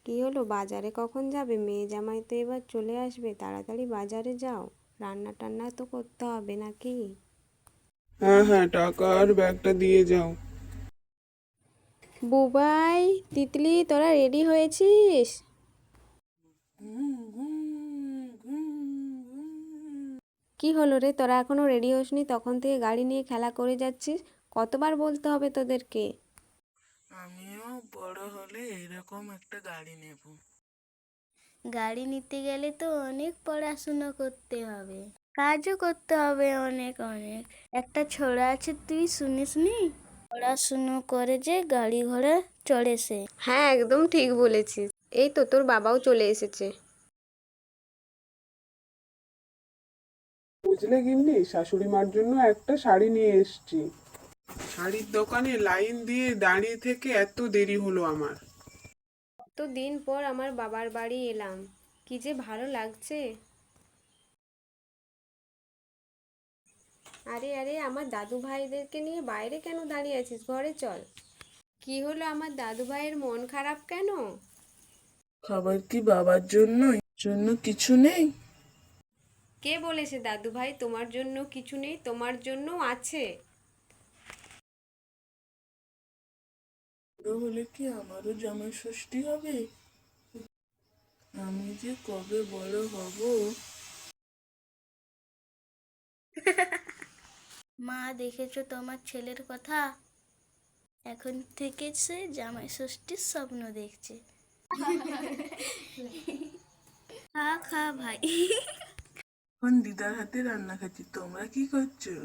কি হলো, বাজারে কখন যাবে? মেয়ে জামাই তো এবার চলে আসবে, তাড়াতাড়ি বাজারে যাও। রান্না টান্না তো করতে হবে নাকি? হ্যাঁ হ্যাঁ, টাকা আর ব্যাগটা দিয়ে যাও। বুবাই, তিতলি, তোরা রেডি হয়েছিস? কি হলো রে, তোরা এখনো রেডি হসনি? তখন থেকে গাড়ি নিয়ে খেলা করে যাচ্ছিস। কতবার বলতে হবে তোদেরকে? আমিও বড় হলে এরকম একটা গাড়ি নেব। গাড়ি নিতে গেলে তো অনেক পড়াশুনো করতে হবে, কাজও করতে হবে অনেক অনেক। একটা ছোড়া আছে, তুই শুনিসনি? পড়াশুনো করে যে গাড়ি ঘোড়া চড়ে সে। হ্যাঁ, একদম ঠিক বলেছিস। এই তো তোর বাবাও চলে এসেছে। বুঝলে গিন্নি, শাশুড়ি মার জন্য একটা শাড়ি নিয়ে এসেছি। শাড়ির দোকানে লাইন দিয়ে দাঁড়িয়ে থেকে এত দেরি হলো আমার। তো দিন পর আমার বাবার বাড়ি এলাম, কি যে ভালো লাগছে। আরে আরে, আমার দাদু ভাইদেরকে নিয়ে বাইরে কেন দাঁড়িয়ে আছিস? ঘরে চল। কি হলো, আমার দাদু ভাইয়ের মন খারাপ কেন? খাবার কি বাবার জন্য কিছু নেই? কে বলেছে দাদু ভাই তোমার জন্য কিছু নেই? তোমার জন্য আছে। বড় হলে কি আমারও জামাই ষষ্ঠী হবে? আমি যে কবে বড় হব। মা, দেখেছো তোমার ছেলের কথা? এখন থেকে সে জামাই ষষ্ঠীর স্বপ্ন দেখছে। খা খা ভাই। এখন দিদার হাতে রান্না খাচ্ছি, তোমরা কি করছো?